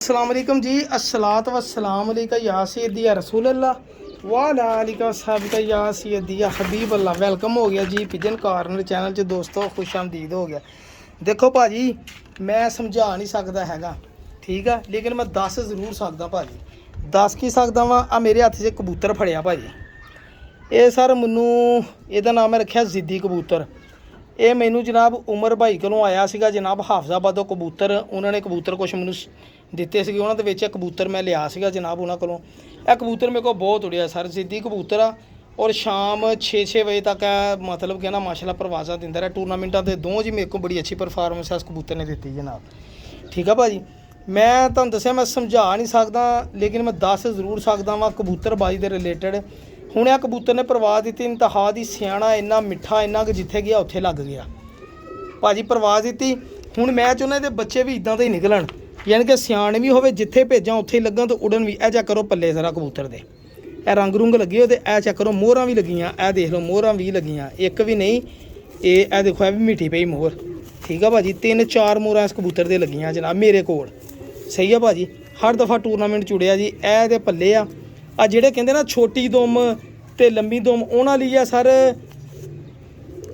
अस्सलाम वालेकुम जी। अस्सलात वस्सलाम अलैका या सय्यदी या रसूल अल्लाह वाला अलिका साहब या सय्यदी या हबीब अल्लाह। वेलकम हो गया जी पिजन कॉर्नर चैनल च दोस्तों, खुश आमदीद हो गया। देखो भाजी, मैं समझा नहीं सकता हैगा, ठीक है, लेकिन मैं दस जरूर सकदा भाजी। दस की सकदा वा। आ मेरे हत्थ 'च कबूतर फड़िया भाजी। ये सर मैनू ਇਹਦਾ ਨਾਮ है रखिया जिद्दी कबूतर। ਇਹ ਮੈਨੂੰ ਜਨਾਬ ਉਮਰ ਭਾਈ ਕੋਲੋਂ ਆਇਆ ਸੀਗਾ ਜਨਾਬ, ਹਾਫਜ਼ਾਬਾਦੋਂ ਕਬੂਤਰ। ਉਹਨਾਂ ਨੇ ਕਬੂਤਰ ਕੁਛ ਮੈਨੂੰ ਦਿੱਤੇ ਸੀਗੇ, ਉਹਨਾਂ ਦੇ ਵਿੱਚ ਇੱਕ ਕਬੂਤਰ ਮੈਂ ਲਿਆ ਸੀਗਾ ਜਨਾਬ ਉਹਨਾਂ ਕੋਲੋਂ। ਇਹ ਕਬੂਤਰ ਮੇਰੇ ਕੋਲ ਬਹੁਤ ਉੜਿਆ ਸਰ, ਜਿੱਦੀ ਕਬੂਤਰ ਆ। ਔਰ ਸ਼ਾਮ 6 ਵਜੇ ਤੱਕ मतलब कि ना माशाल्लाह परवाज़ा दिंदा रहा। टूर्नामेंटा के दो जी मेरे को बड़ी अच्छी परफॉर्मेंस इस कबूतर ने दी जनाब, ठीक है भाजी। मैं तुहानूं दस्सिया मैं समझा नहीं सकदा, लेकिन मैं दस जरूर सकदा वा कबूतरबाजी के रिलेटेड। ਹੁਣ ਇਹ कबूतर ने परवाज़ दी, इंतहा दी सियाणा, इन्ना मिठा, इन्ना कि जिथे गया उत्थे लग गया भाजी। परवाज़ दी ਹੁਣ मैं चाहुंदा ਇਹਦੇ ਬੱਚੇ भी इदां दे ही निकलन, यानी कि सियाणे भी होवे, जिथे भेजां उत्थे ही लगन तो उड़न भी। ਇਹ चेक करो पल्ले जरा कबूतर दे, ਇਹ रंग रुंग लगे हो। ਇਹ चेक करो मोहरां भी लगियां, ਇਹ देख लो मोहरां भी लगियां, एक भी नहीं। ਇਹ देखो ਇਹ भी मिठी पई मोहर, ठीक है भाजी। 3-4 मोहरां इस कबूतर दे लगियां जनाब मेरे कोल, सही है भाजी। हर दफ़ा टूरनामेंट चुड़िया जी। ਇਹ ਦੇ पल्ले आ ਜਿਹੜੇ ਕਹਿੰਦੇ ਨਾ ਛੋਟੀ ਦੁਮ ਤੇ ਲੰਮੀ ਦੁਮ, ਉਹਨਾਂ ਲਈ ਆ ਸਰ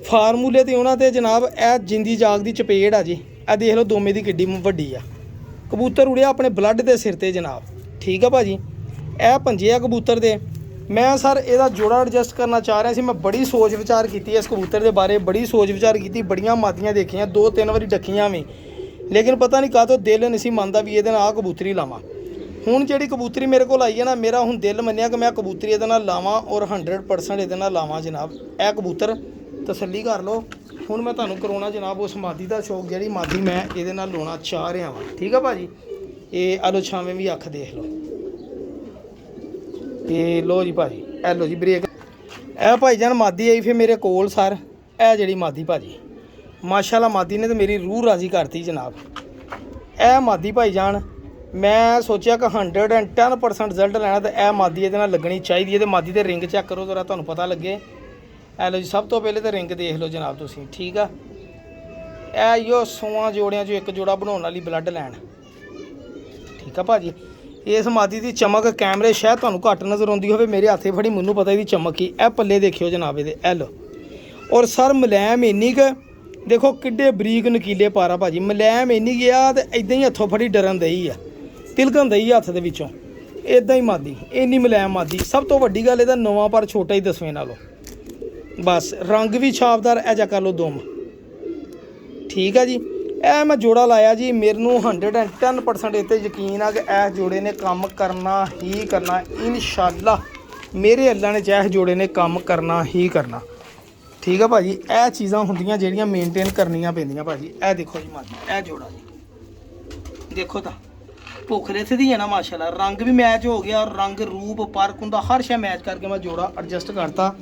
ਫਾਰਮੂਲੇ ਤੇ ਉਹਨਾਂ ਤੇ ਜਨਾਬ ਇਹ ਜਿੰਦੀ ਜਾਗ ਦੀ ਚਪੇੜ ਆ ਜੀ। ਇਹ ਦੇਖ ਲਓ ਦੋਮੇ ਦੀ ਕਿੱਡੀ ਵੱਡੀ ਆ। ਕਬੂਤਰ ਉੜਿਆ ਆਪਣੇ ਬਲੱਡ ਦੇ ਸਿਰ ਤੇ ਜਨਾਬ, ਠੀਕ ਆ ਭਾਜੀ। ਇਹ ਪੰਜੇ ਆ ਕਬੂਤਰ ਦੇ। ਮੈਂ ਸਰ ਇਹਦਾ ਜੋੜਾ ਐਡਜਸਟ ਕਰਨਾ ਚਾਹ ਰਿਹਾ ਸੀ। ਮੈਂ ਬੜੀ ਸੋਚ ਵਿਚਾਰ ਕੀਤੀ ਇਸ ਕਬੂਤਰ ਦੇ ਬਾਰੇ, ਬੜੀ ਸੋਚ ਵਿਚਾਰ ਕੀਤੀ, ਬੜੀਆਂ ਮਾਦੀਆਂ ਦੇਖੀਆਂ, 2-3 ਵਾਰੀ ਡੱਕੀਆਂ ਵੀ, ਲੇਕਿਨ ਪਤਾ ਨਹੀਂ ਕਾਹਤੋਂ ਦਿਲ ਨਹੀਂ ਸੀ ਮੰਨਦਾ ਵੀ ਇਹਦੇ ਨਾਲ ਆਹ ਕਬੂਤਰੀ ਲਾਵਾਂ। ਹੁਣ ਜਿਹੜੀ ਕਬੂਤਰੀ ਮੇਰੇ ਕੋਲ ਆਈ ਹੈ ਨਾ, ਮੇਰਾ ਹੁਣ ਦਿਲ ਮੰਨਿਆ ਕਿ ਮੈਂ ਕਬੂਤਰੀ ਇਹਦੇ ਨਾਲ ਲਾਵਾਂ ਔਰ 100% ਇਹਦੇ ਨਾਲ ਲਾਵਾਂ ਜਨਾਬ। ਇਹ ਕਬੂਤਰ ਤਸੱਲੀ ਕਰ ਲਓ। ਹੁਣ ਮੈਂ ਤੁਹਾਨੂੰ ਕਰਾਉਣਾ ਜਨਾਬ ਉਸ ਮਾਦੀ ਦਾ ਸ਼ੌਕ, ਜਿਹੜੀ ਮਾਦੀ ਮੈਂ ਇਹਦੇ ਨਾਲ ਲਾਉਣਾ ਚਾਹ ਰਿਹਾ ਵਾਂ, ਠੀਕ ਆ ਭਾਜੀ। ਇਹ ਆਲੋ ਛਾਵੇਂ ਵੀ ਅੱਖ ਦੇਖ ਲਓ। ਤੇ ਲੋ ਜੀ ਭਾਜੀ, ਇਹ ਲੋ ਜੀ ਬ੍ਰੇਕ। ਇਹ ਭਾਈ ਜਾਨ ਮਾਦੀ ਆਈ ਫਿਰ ਮੇਰੇ ਕੋਲ ਸਰ। ਇਹ ਜਿਹੜੀ ਮਾਦੀ ਭਾਜੀ, ਮਾਸ਼ਾਅੱਲਾ ਮਾਦੀ ਨੇ ਤਾਂ ਮੇਰੀ ਰੂਹ ਰਾਜ਼ੀ ਕਰਤੀ ਜਨਾਬ। ਇਹ ਮਾਦੀ ਭਾਈ ਜਾਨ मैं सोचा कि 110% रिजल्ट लैना, तो यह मादी ये लगनी चाहिए। तो मादी के रिंग चेक करो जरा, तुहानूं पता लगे। ए लो जी, सब तो पहले तो रिंग देख लो जनाब तुसीं, ठीक आ। ए यो 100 जोड़ियां चों एक जोड़ा बनाने वाली ब्लड लैन, ठीक है भाजी। इस मादी की चमक कैमरे शायद तुहानूं घट नज़र आउंदी होवे, मेरे हथे फड़ी मैनूं पता इहदी चमक की। ए पल्ले देखियो जनाब इहदे, ए लो। और सर मुलैम इन्नी क देखो किड्डे बरीक नकीले पारा भाजी, मुलैम इन्नी गया तो इदां ही हथों फड़ी डरन दई आ, तिलकन दई हत्थ दे विचों, इदां ही मादी, इन्नी मुलैम मादी। सब तो वड्डी गल इहदा नवां पर छोटा ही 10वें नालों, बस रंग भी छापदार। ऐ जा कर लो दुम, ठीक है जी। ए मैं जोड़ा लाया जी, मेरे 110% इत्ते यकीन आ कि इस जोड़े ने काम करना ही करना इंशाअल्लाह। मेरे अल्लाह ने चाहे जोड़े ने काम करना ही करना, ठीक है भाजी। ਇਹ ਚੀਜ਼ਾਂ ਹੁੰਦੀਆਂ ਜਿਹੜੀਆਂ ਮੇਨਟੇਨ ਕਰਨੀਆਂ ਪੈਂਦੀਆਂ ਭਾਜੀ। ਇਹ ਦੇਖੋ ਜੀ ਮਾਦੀ, ਇਹ ਜੋੜਾ ਜੀ ਦੇਖੋ ਤਾਂ ਭੁੱਖ ਲਿੱਥ ਦੀ ਹੈ ਨਾ ਮਾਸ਼ਾਅੱਲਾ। ਰੰਗ ਵੀ ਮੈਚ ਹੋ ਗਿਆ, ਰੰਗ ਰੂਪ ਪਰਖ ਹੁੰਦਾ, ਹਰ ਸ਼ੈ ਮੈਚ ਕਰਕੇ ਮੈਂ ਜੋੜਾ ਐਡਜਸਟ ਕਰਤਾ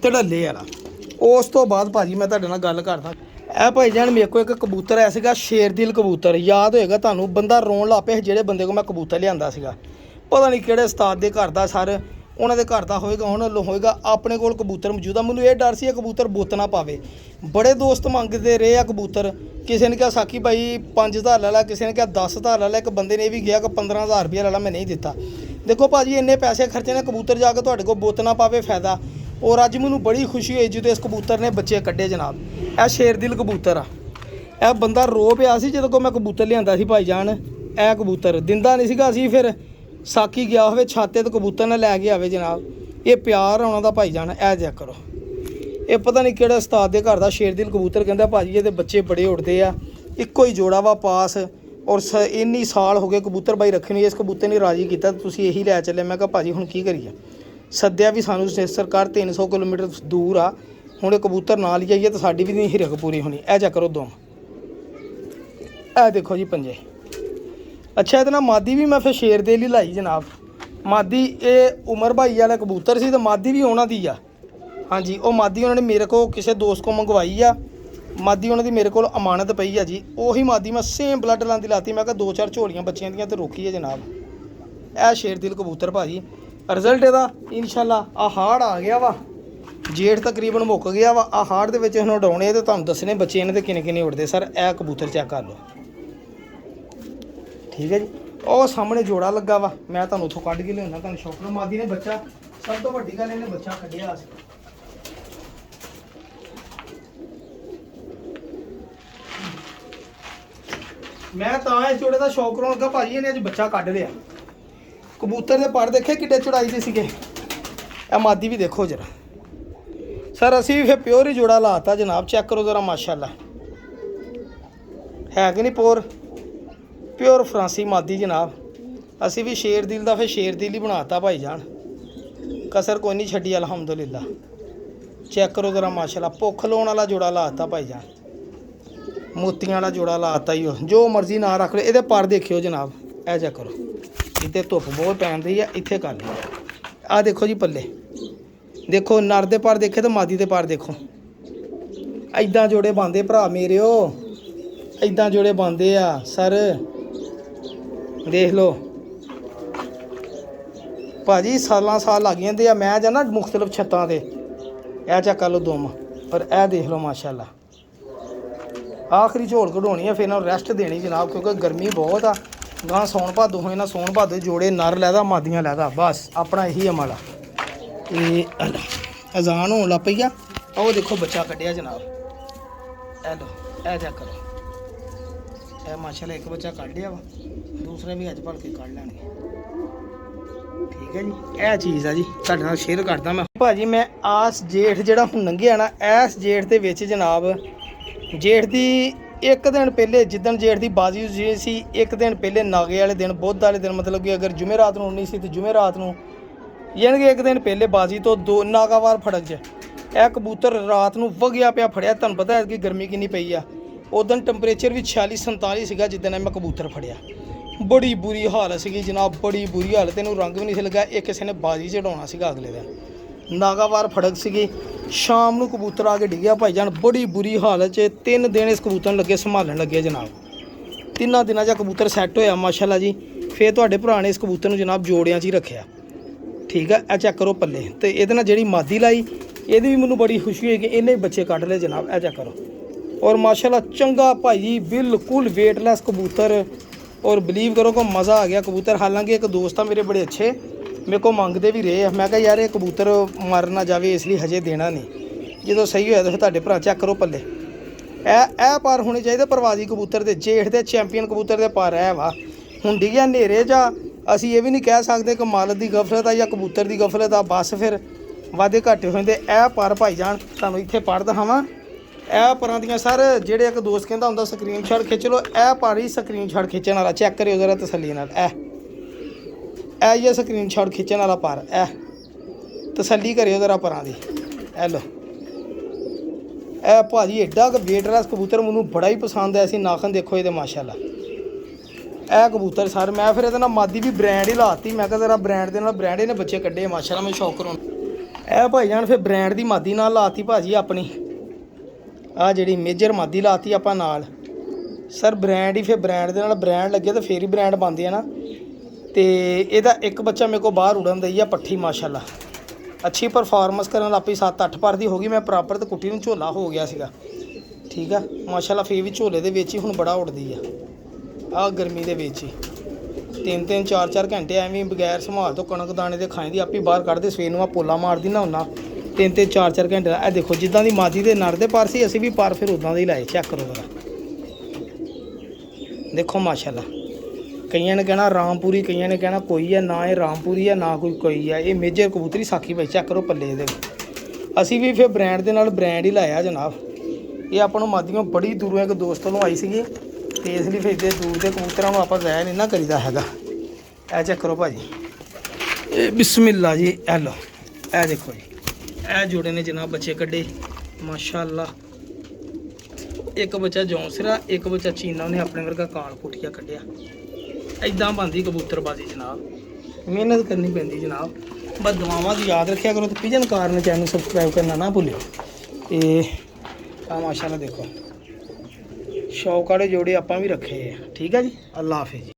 ਧੜੱਲੇ ਵਾਲਾ। ਉਸ ਤੋਂ ਬਾਅਦ ਭਾਜੀ ਮੈਂ ਤੁਹਾਡੇ ਨਾਲ ਗੱਲ ਕਰਦਾ। ਇਹ ਭਾਈ ਜਾਨ ਮੇਰੇ ਕੋਲ ਇੱਕ ਕਬੂਤਰ ਆਇਆ ਸੀਗਾ, ਸ਼ੇਰਦਿਲ ਕਬੂਤਰ। ਯਾਦ ਹੋਏਗਾ ਤੁਹਾਨੂੰ, ਬੰਦਾ ਰੋਣ ਲੱਗ ਪਿਆ ਜਿਹੜੇ ਬੰਦੇ ਕੋਲ ਮੈਂ ਕਬੂਤਰ ਲਿਆਂਦਾ ਸੀਗਾ। ਪਤਾ ਨਹੀਂ ਕਿਹੜੇ ਉਸਤਾਦ ਦੇ ਘਰ ਦਾ ਸਰ, ਉਹਨਾਂ ਦੇ ਘਰ ਦਾ ਹੋਏਗਾ, ਉਹਨਾਂ ਵੱਲੋਂ ਹੋਏਗਾ। ਆਪਣੇ ਕੋਲ ਕਬੂਤਰ ਮੌਜੂਦ ਆ। ਮੈਨੂੰ ਇਹ ਡਰ ਸੀ ਇਹ ਕਬੂਤਰ ਬੁੱਤ ਨਾ ਪਾਵੇ। ਬੜੇ ਦੋਸਤ ਮੰਗਦੇ ਰਹੇ ਆ ਕਬੂਤਰ। ਕਿਸੇ ਨੇ ਕਿਹਾ ਸਾਕੀ ਭਾਈ 5000 ਲੈ ਲਾ, ਕਿਸੇ ਨੇ ਕਿਹਾ 10000 ਲੈ ਲਾ। ਇੱਕ ਬੰਦੇ ਨੇ ਇਹ ਵੀ ਕਿਹਾ ਕਿ 15000 ਰੁਪਇਆ ਲੈ ਲਾ, ਮੈਂ ਨਹੀਂ ਦਿੱਤਾ। ਦੇਖੋ ਭਾਜੀ ਇੰਨੇ ਪੈਸੇ ਖਰਚੇ ਨੇ ਕਬੂਤਰ ਜਾ ਕੇ ਤੁਹਾਡੇ ਕੋਲ ਬੁੱਤ ਨਾ ਪਾਵੇ, ਫਾਇਦਾ। ਔਰ ਅੱਜ ਮੈਨੂੰ ਬੜੀ ਖੁਸ਼ੀ ਹੋਈ ਜਦੋਂ ਇਸ ਕਬੂਤਰ ਨੇ ਬੱਚੇ ਕੱਢੇ ਜਨਾਬ। ਇਹ ਸ਼ੇਰਦਿਲ ਕਬੂਤਰ ਆ। ਇਹ ਬੰਦਾ ਰੋ ਪਿਆ ਸੀ ਜਦੋਂ ਕੋਲ ਮੈਂ ਕਬੂਤਰ ਲਿਆਂਦਾ ਸੀ ਭਾਈ ਜਾਨ। ਇਹ ਕਬੂਤਰ ਦਿੰਦਾ ਨਹੀਂ ਸੀਗਾ, ਅਸੀਂ ਫਿਰ ਸਾਕੀ ਗਿਆ ਹੋਵੇ ਛਾਤੇ ਤੇ ਕਬੂਤਰ ਨਾਲ ਲੈ ਕੇ ਆਵੇ ਜਨਾਬ। ਇਹ ਪਿਆਰ ਉਹਨਾਂ ਦਾ ਭਾਈ ਜਾਨ। ਇਹ ਚੈੱਕ ਕਰੋ, ਇਹ ਪਤਾ ਨਹੀਂ ਕਿਹੜੇ ਉਸਤਾਦ ਦੇ ਘਰ ਦਾ ਸ਼ੇਰਦਿਲ ਕਬੂਤਰ। ਕਹਿੰਦਾ ਭਾਜੀ ਇਹਦੇ ਬੱਚੇ ਬੜੇ ਉੱਡਦੇ ਆ, ਇੱਕੋ ਹੀ ਜੋੜਾ ਵਾ ਪਾਸ। ਔਰ ਇੰਨੀ ਸਾਲ ਹੋ ਗਏ ਕਬੂਤਰ ਬਾਈ ਰੱਖੇ ਨੂੰ, ਇਸ ਕਬੂਤਰ ਨੇ ਰਾਜੀ ਕੀਤਾ ਤੁਸੀਂ ਇਹੀ ਲੈ ਚੱਲੇ। ਮੈਂ ਕਿਹਾ ਭਾਜੀ ਹੁਣ ਕੀ ਕਰੀਏ, ਸੱਦਿਆ ਵੀ ਸਾਨੂੰ ਸਰਕਾਰ 300 ਕਿਲੋਮੀਟਰ ਦੂਰ ਆ। ਹੁਣ ਇਹ ਕਬੂਤਰ ਨਾਲ ਹੀ ਆਈਏ ਤਾਂ ਸਾਡੀ ਵੀ ਨਹੀਂ ਹਿਰਖ ਪੂਰੀ ਹੋਣੀ। ਇਹ ਚੈੱਕ ਕਰੋ ਦੁਮ, ਇਹ ਦੇਖੋ ਜੀ ਪੰਜੇ। ਅੱਛਾ ਇਹਦੇ ਨਾਲ ਮਾਦੀ ਵੀ ਮੈਂ ਫਿਰ ਸ਼ੇਰਦਿਲ ਹੀ ਲਾਈ ਜਨਾਬ। ਮਾਦੀ ਇਹ ਉਮਰ ਭਾਈ ਵਾਲਾ ਕਬੂਤਰ ਸੀ, ਤਾਂ ਮਾਦੀ ਵੀ ਉਹਨਾਂ ਦੀ ਆ। ਹਾਂਜੀ, ਉਹ ਮਾਦੀ ਉਹਨਾਂ ਨੇ ਮੇਰੇ ਕੋਲ ਕਿਸੇ ਦੋਸਤ ਕੋਲ ਮੰਗਵਾਈ ਆ। ਮਾਦੀ ਉਹਨਾਂ ਦੀ ਮੇਰੇ ਕੋਲ ਅਮਾਨਤ ਪਈ ਆ ਜੀ। ਉਹੀ ਮਾਦੀ ਮੈਂ ਸੇਮ ਬਲੱਡ ਲਾਉਣ ਦੀ ਲਾਤੀ। ਮੈਂ ਕਿਹਾ 2-4 ਝੋਲੀਆਂ ਬੱਚਿਆਂ ਦੀਆਂ ਤੇ ਰੋਕੀ ਹੈ ਜਨਾਬ। ਇਹ ਸ਼ੇਰਦਿਲ ਕਬੂਤਰ ਭਾਜੀ। ਰਿਜ਼ਲਟ ਇਹਦਾ ਇਨਸ਼ਾਅੱਲਾ ਆ ਹਾੜ ਆ ਗਿਆ ਵਾ, ਜੇਠ ਤਕਰੀਬਨ ਮੁੱਕ ਗਿਆ ਵਾ। ਆ ਹਾੜ ਦੇ ਵਿੱਚ ਹੁਣ ਉਡਾਉਣੇ ਤੇ ਤੁਹਾਨੂੰ ਦੱਸਣੇ ਬੱਚੇ ਇਹਨਾਂ ਦੇ ਕਿੰਨੇ ਕਿੰਨੇ ਉੱਡਦੇ ਸਰ। ਇਹ ਕਬੂਤਰ ਚੈੱਕ ਕਰ ਲਓ, ਠੀਕ ਹੈ ਜੀ। ਉਹ ਸਾਹਮਣੇ ਜੋੜਾ ਲੱਗਾ ਵਾ, ਮੈਂ ਤੁਹਾਨੂੰ ਉੱਥੋਂ ਕੱਢ ਕੇ ਲਿਆਉਣਾ ਤੁਹਾਨੂੰ ਸ਼ੌਕਰ। ਮਾਦੀ ਨੇ ਬੱਚਾ, ਸਭ ਤੋਂ ਵੱਡੀ ਗੱਲ ਇਹਨੇ ਬੱਚਾ ਕੱਢਿਆ ਸੀ। ਮੈਂ ਤਾਂ ਇਸ ਜੋੜੇ ਦਾ ਸ਼ੌਕ ਕਰਾਉਣ ਲੱਗਾ ਭਾਜੀ, ਇਹਨੇ ਅੱਜ ਬੱਚਾ ਕੱਢ ਲਿਆ। ਕਬੂਤਰ ਦੇ ਪਰ ਦੇਖੇ ਕਿੱਡੇ ਚੜਾਈ ਦੇ ਸੀਗੇ। ਇਹ ਮਾਦੀ ਵੀ ਦੇਖੋ ਜਰਾ ਸਰ, ਅਸੀਂ ਵੀ ਫਿਰ ਪਿਓਰ ਹੀ ਜੋੜਾ ਲਾਤਾ ਜਨਾਬ। ਚੈੱਕ ਕਰੋ ਜ਼ਰਾ, ਮਾਸ਼ਾਅੱਲਾ ਹੈ ਕਿ ਨਹੀਂ ਪਿਓਰ ਫਰਾਂਸੀ ਮਾਦੀ ਜਨਾਬ। ਅਸੀਂ ਵੀ ਸ਼ੇਰ ਦਿਲ ਦਾ ਫਿਰ ਸ਼ੇਰ ਦਿਲ ਹੀ ਬਣਾਤਾ ਭਾਈ ਜਾਨ, ਕਸਰ ਕੋਈ ਨਹੀਂ ਛੱਡੀ ਅਲਹਮਦੁਲਿਲਾ। ਚੈੱਕ ਕਰੋ ਜ਼ਰਾ ਮਾਸ਼ਾਅੱਲਾ, ਭੁੱਖ ਲਾਉਣ ਵਾਲਾ ਜੋੜਾ ਲਾਤਾ ਭਾਈ ਜਾਨ, ਮੋਤੀਆਂ ਵਾਲਾ ਜੋੜਾ ਲਾਤਾ ਹੀ। ਜੋ ਮਰਜ਼ੀ ਨਾ ਰੱਖ ਲਓ। ਇਹਦੇ ਪਰ ਦੇਖਿਓ ਜਨਾਬ, ਇਹ ਚੈੱਕ ਕਰੋ, ਇੱਥੇ ਧੁੱਪ ਬਹੁਤ ਪੈਂਦੀ ਆ, ਇੱਥੇ ਕਰ ਲਿਓ। ਆਹ ਦੇਖੋ ਜੀ ਪੱਲੇ ਦੇਖੋ, ਨਰ ਦੇ ਪਰ ਦੇਖੇ ਤੇ ਮਾਦੀ ਦੇ ਪਰ ਦੇਖੋ। ਐਦਾਂ ਜੋੜੇ ਬਣਦੇ ਭਰਾ ਮੇਰਿਓ, ਐਦਾਂ ਜੋੜੇ ਬਣਦੇ ਆ ਸਰ, ਦੇਖ ਲਓ ਭਾਜੀ। ਸਾਲਾਂ ਸਾਲ ਲੱਗ ਜਾਂਦੇ ਆ। ਮੈਂ ਜਾਣਾ ਮੁਖਤਲਿਫ ਛੱਤਾਂ 'ਤੇ, ਇਹ ਚੈੱਕ ਕਰ ਲਓ ਦੁਮ, ਪਰ ਇਹ ਦੇਖ ਲਓ ਮਾਸ਼ਾਅੱਲਾ। ਆਖਰੀ ਝੋਲ ਕਢਾਉਣੀ ਆ, ਫਿਰ ਇਹਨਾਂ ਨੂੰ ਰੈਸਟ ਦੇਣੀ ਜਨਾਬ, ਕਿਉਂਕਿ ਗਰਮੀ ਬਹੁਤ ਆ। ਗਾਂ ਸੌਣ ਭਾਦੋ ਹੋਏ ਨਾ, ਸੌਣ ਭਾਦੋ ਜੋੜੇ ਨਰ ਲੈਦਾ ਮਾਦੀਆਂ ਲੈਦਾ, ਬਸ ਆਪਣਾ ਇਹੀ ਅਮਲ ਆ। ਇਹ ਅਜ਼ਾਨ ਹੋਣ ਲੱਗ ਪਈ ਆ। ਉਹ ਦੇਖੋ ਬੱਚਾ ਕੱਢਿਆ ਜਨਾਬ, ਇਹ ਲਓ, ਇਹ ਚੈੱਕ ਕਰੋ। ਇਹ ਮਾਸ਼ਾਅੱਲਾ ਇੱਕ ਬੱਚਾ ਕੱਢ ਲਿਆ ਵਾ, ਦੂਸਰੇ ਵੀ ਅੱਜ ਭਲ ਕੇ ਕੱਢ ਲੈਣਗੇ। ਠੀਕ ਹੈ ਜੀ, ਇਹ ਚੀਜ਼ ਆ ਜੀ, ਤੁਹਾਡੇ ਨਾਲ ਸ਼ੇਅਰ ਕਰਦਾ ਮੈਂ ਭਾਜੀ। ਮੈਂ ਆਸ ਜੇਠ ਜਿਹੜਾ ਹੁਣ ਲੰਘਿਆ ਨਾ, ਇਸ ਜੇਠ ਦੇ ਵਿੱਚ ਜਨਾਬ, ਜੇਠ ਦੀ ਇੱਕ ਦਿਨ ਪਹਿਲੇ, ਜਿੱਦਣ ਜੇਠ ਦੀ ਬਾਜੀ ਜੀ ਸੀ, ਇੱਕ ਦਿਨ ਪਹਿਲੇ ਨਾਗੇ ਵਾਲੇ ਦਿਨ, ਬੁੱਧ ਵਾਲੇ ਦਿਨ, ਮਤਲਬ ਕਿ ਅਗਰ ਜੁਮੇਰਾਤ ਨੂੰ 19 ਸੀ ਤੇ ਜੁਮੇਰਾਤ ਨੂੰ, ਯਾਨੀ ਕਿ ਇੱਕ ਦਿਨ ਪਹਿਲੇ ਬਾਜੀ ਤੋਂ 2 ਨਾਗਾਵਾਰ ਫੜਕ 'ਚ ਇਹ ਕਬੂਤਰ ਰਾਤ ਨੂੰ ਵਗਿਆ ਪਿਆ ਫੜਿਆ। ਤੁਹਾਨੂੰ ਪਤਾ ਹੈ ਕਿ ਗਰਮੀ ਕਿੰਨੀ ਪਈ ਆ। ਉਦੋਂ ਟੈਂਪਰੇਚਰ ਵੀ 46-47 ਸੀਗਾ ਜਿੱਦਣ ਮੈਂ ਕਬੂਤਰ ਫੜਿਆ। ਬੜੀ ਬੁਰੀ ਹਾਲਤ ਸੀਗੀ ਜਨਾਬ, ਬੜੀ ਬੁਰੀ ਹਾਲਤ। ਇਹਨੂੰ ਰੰਗ ਵੀ ਨਹੀਂ ਸੀ ਲੱਗਾ। ਇਹ ਕਿਸੇ ਨੇ ਬਾਜੀ ਚੜਾਉਣਾ ਸੀਗਾ ਅਗਲੇ ਦਿਨ। ਨਾਗਾਵਾਰ ਫੜਕ ਸੀਗੀ, ਸ਼ਾਮ ਨੂੰ ਕਬੂਤਰ ਆ ਕੇ ਡਿੱਗਿਆ ਭਾਈ ਜਾਨ, ਬੜੀ ਬੁਰੀ ਹਾਲਤ 'ਚ। 3 ਦਿਨ ਇਸ ਕਬੂਤਰ ਨੂੰ ਲੱਗੇ ਸੰਭਾਲਣ ਲੱਗੇ ਜਨਾਬ। 3 ਦਿਨਾਂ 'ਚ ਕਬੂਤਰ ਸੈੱਟ ਹੋਇਆ ਮਾਸ਼ਾਅੱਲਾ ਜੀ। ਫਿਰ ਤੁਹਾਡੇ ਭਰਾ ਨੇ ਇਸ ਕਬੂਤਰ ਨੂੰ ਜਨਾਬ ਜੋੜਿਆਂ 'ਚ ਹੀ ਰੱਖਿਆ। ਠੀਕ ਆ, ਇਹ ਚੈੱਕ ਕਰੋ ਪੱਲੇ। ਤੇ ਇਹਦੇ ਨਾਲ ਜਿਹੜੀ ਮਾਦੀ ਲਾਈ, ਇਹਦੀ ਵੀ ਮੈਨੂੰ ਬੜੀ ਖੁਸ਼ੀ ਹੋਈ ਕਿ ਇਹਨੇ ਬੱਚੇ ਕੱਢ ਲਏ ਜਨਾਬ। ਇਹ ਚੈੱਕ ਕਰੋ, ਔਰ ਮਾਸ਼ਾਅੱਲਾ ਚੰਗਾ ਭਾਈ ਜੀ, ਬਿਲਕੁਲ ਵੇਟਲੈਸ ਕਬੂਤਰ। ਔਰ ਬਿਲੀਵ ਕਰੋ ਕਿ ਮਜ਼ਾ ਆ ਗਿਆ ਕਬੂਤਰ। ਹਾਲਾਂਕਿ ਇੱਕ ਦੋਸਤ ਆ ਮੇਰੇ ਬੜੇ ਅੱਛੇ, ਮੇਰੇ ਕੋਲ ਮੰਗਦੇ ਵੀ ਰਹੇ ਆ। ਮੈਂ ਕਿਹਾ ਯਾਰ ਇਹ ਕਬੂਤਰ ਮਰ ਨਾ ਜਾਵੇ, ਇਸ ਲਈ ਹਜੇ ਦੇਣਾ ਨਹੀਂ। ਜਦੋਂ ਸਹੀ ਹੋਇਆ ਤਾਂ ਫਿਰ ਤੁਹਾਡੇ ਭਰਾ ਚੈੱਕ ਕਰੋ ਪੱਲੇ। ਇਹ ਪਰ ਹੋਣੇ ਚਾਹੀਦੇ ਪਰਵਾਜ਼ੀ ਕਬੂਤਰ ਦੇ, ਜੇਠ ਦੇ ਚੈਂਪੀਅਨ ਕਬੂਤਰ ਦੇ ਪਰ ਇਹ ਵਾ। ਹੁਣ ਡਿੱਗਿਆ ਹਨੇਰੇ ਜਾਂ ਅਸੀਂ ਇਹ ਵੀ ਨਹੀਂ ਕਹਿ ਸਕਦੇ ਕਿ ਮਾਲਕ ਦੀ ਗਫਲਤ ਆ ਜਾਂ ਕਬੂਤਰ ਦੀ ਗਫਲਤ ਆ, ਬਸ ਫਿਰ ਵਾਧੇ ਘਾਟੇ ਹੋ ਜਾਂਦੇ। ਇਹ ਪਰ ਭਾਈ ਜਾਨ ਤੁਹਾਨੂੰ ਇੱਥੇ ਪੜ੍ਹ ਦਿਖਾਵਾਂ। ਇਹ ਪਰਾਂ ਦੀਆਂ ਸਰ, ਜਿਹੜੇ ਇੱਕ ਦੋਸਤ ਕਹਿੰਦਾ ਹੁੰਦਾ ਸਕਰੀਨਸ਼ਾਟ ਖਿੱਚ ਲਓ, ਇਹ ਪਰ ਹੀ ਸਕਰੀਨਸ਼ਾਟ ਖਿੱਚਣ ਵਾਲਾ। ਚੈੱਕ ਕਰਿਓ ਜ਼ਰਾ ਤਸੱਲੀ ਨਾਲ। ਇਹ ਹੀ ਸਕਰੀਨਸ਼ਾਟ ਖਿੱਚਣ ਵਾਲਾ ਪਰ, ਇਹ ਤਸੱਲੀ ਕਰਿਓ ਜ਼ਰਾ ਪਰਾਂ ਦੀ। ਇਹ ਲਓ, ਇਹ ਭਾਜੀ ਐਡਾ ਕਿ ਵੇਟਲੈਸ ਕਬੂਤਰ ਮੈਨੂੰ ਬੜਾ ਹੀ ਪਸੰਦ ਆਇਆ ਸੀ। ਨਾਖਨ ਦੇਖੋ ਇਹਦੇ ਮਾਸ਼ਾਅੱਲਾ। ਇਹ ਕਬੂਤਰ ਸਰ ਮੈਂ ਫਿਰ ਇਹਦੇ ਨਾਲ ਮਾਦੀ ਵੀ ਬ੍ਰਾਂਡ ਹੀ ਲਾਤੀ। ਮੈਂ ਕਿਹਾ ਜ਼ਰਾ ਬ੍ਰਾਂਡ ਦੇ ਨਾਲ ਬ੍ਰਾਂਡ ਇਹਨੇ ਬੱਚੇ ਕੱਢੇ ਮਾਸ਼ਾਅੱਲਾ, ਮੈਂ ਸ਼ੌਕ ਕਰਾਉਂ। ਇਹ ਭਾਈ ਜਾਨ ਫਿਰ ਬ੍ਰਾਂਡ ਦੀ ਮਾਦੀ ਨਾਲ ਲਾਤੀ ਭਾਜੀ ਆਪਣੀ। ਆਹ ਜਿਹੜੀ ਮੇਜਰ ਮਾਦੀ ਲਾਤੀ ਆਪਾਂ ਨਾਲ ਸਰ, ਬ੍ਰਾਂਡ ਹੀ। ਫਿਰ ਬ੍ਰਾਂਡ ਦੇ ਨਾਲ ਬ੍ਰਾਂਡ ਲੱਗੇ ਤਾਂ ਫੇਰ ਹੀ ਬ੍ਰਾਂਡ ਬਣਦੇ ਆ ਨਾ। ਤੇ ਇਹਦਾ ਇੱਕ ਬੱਚਾ ਮੇਰੇ ਕੋਲ ਬਾਹਰ ਉੜਨ ਦਈ ਆ ਪੱਠੀ ਮਾਸ਼ਾਅੱਲਾ, ਅੱਛੀ ਪਰਫਾਰਮੈਂਸ ਕਰਨ ਲੱਗ ਪਈ। 7-8 ਪਰ ਦੀ ਹੋ ਗਈ। ਮੈਂ ਪ੍ਰਾਪਰ ਤੇ ਕੁੱਟੀ ਨੂੰ ਝੋਲਾ ਹੋ ਗਿਆ ਸੀਗਾ। ਠੀਕ ਆ ਮਾਸ਼ਾਅੱਲਾ, ਫੇਰ ਵੀ ਝੋਲੇ ਦੇ ਵਿੱਚ ਹੀ ਹੁਣ ਬੜਾ ਉੜਦੀ ਆ। ਆਹ ਗਰਮੀ ਦੇ ਵਿੱਚ ਹੀ 3-3 4-4 ਘੰਟੇ ਐਵੇਂ ਬਗੈਰ ਸੰਭਾਲ ਤੋਂ ਕਣਕ ਦਾਣੇ ਦੇ ਖਾਂਦੀ ਆਪੀ ਬਾਹਰ ਕੱਢਦੇ। ਸਵੇਰ ਨੂੰ ਆ ਪੋਲਾ ਮਾਰਦੀ ਨਾ ਹੁੰਨਾ 3-3 4-4 ਘੰਟੇ ਦਾ। ਇਹ ਦੇਖੋ ਜਿੱਦਾਂ ਦੀ ਮਾਦੀ ਦੇ ਨਰ ਦੇ ਪਰ ਸੀ, ਅਸੀਂ ਵੀ ਪਰ ਫਿਰ ਉੱਦਾਂ ਦੇ ਹੀ ਲਾਏ। ਚੈੱਕ ਕਰੋ ਜ਼ਰਾ, ਦੇਖੋ ਮਾਸ਼ਾਅੱਲਾ। ਕਈਆਂ ਨੇ ਕਹਿਣਾ ਰਾਮਪੁਰੀ, ਕਈਆਂ ਨੇ ਕਹਿਣਾ ਕੋਈ ਆ, ਨਾ ਇਹ ਰਾਮਪੁਰੀ ਆ ਨਾ ਕੋਈ ਆ। ਇਹ ਮੇਜਰ ਕਬੂਤਰੀ ਸਾਖੀ ਭਾਈ। ਚੈੱਕ ਕਰੋ ਪੱਲੇ ਇਹਦੇ। ਅਸੀਂ ਵੀ ਫਿਰ ਬ੍ਰਾਂਡ ਦੇ ਨਾਲ ਬ੍ਰਾਂਡ ਹੀ ਲਾਇਆ ਜਨਾਬ। ਇਹ ਆਪਾਂ ਨੂੰ ਮਾਦੀਆਂ ਬੜੀ ਦੂਰੋਂ ਇੱਕ ਦੋਸਤ ਨੂੰ ਆਈ ਸੀਗੀ, ਤੇ ਇਸ ਲਈ ਫਿਰ ਇੱਡੇ ਦੂਰ ਦੇ ਕਬੂਤਰਾਂ ਨੂੰ ਆਪਾਂ ਜ਼ਾਇਆ ਨਹੀਂ ਨਾ ਕਰੀਦਾ ਹੈਗਾ। ਇਹ ਚੈੱਕ ਕਰੋ ਭਾਜੀ, ਇਹ ਬਿਸਮਿਲ੍ਲਾ ਜੀ। ਇਹ ਲਓ, ਇਹ ਦੇਖੋ ਜੀ, ਇਹ ਜੋੜੇ ਨੇ ਜਨਾਬ ਬੱਚੇ ਕੱਢੇ ਮਾਸ਼ਾਅੱਲਾ। ਇੱਕ ਬੱਚਾ ਜੌਂਸਰਾ, ਇੱਕ ਬੱਚਾ ਚੀਨਾ, ਉਹਨੇ ਆਪਣੇ ਵਰਗਾ ਕਾਲ ਪੁੱਟੀਆ ਕੱਢਿਆ। ਐਦਾਂ ਬਣਦੀ ਕਬੂਤਰਬਾਜ਼ੀ ਜਨਾਬ, ਮਿਹਨਤ ਕਰਨੀ ਪੈਂਦੀ ਜਨਾਬ। ਬਸ ਦੁਆਵਾਂ ਦੀ ਯਾਦ ਰੱਖਿਆ ਕਰੋ। ਤੇ ਪਿਜਨ ਕਾਰਨ ਚੈਨਲ ਸਬਸਕ੍ਰਾਈਬ ਕਰਨਾ ਨਾ ਭੁੱਲਿਓ। ਇਹ ਆ ਮਾਸ਼ਾਅੱਲਾ ਦੇਖੋ, ਸ਼ੌਕ ਵਾਲੇ ਜੋੜੇ ਆਪਾਂ ਵੀ ਰੱਖੇ ਆ। ਠੀਕ ਆ ਜੀ, ਅੱਲਾ ਹਾਫਿਜ਼।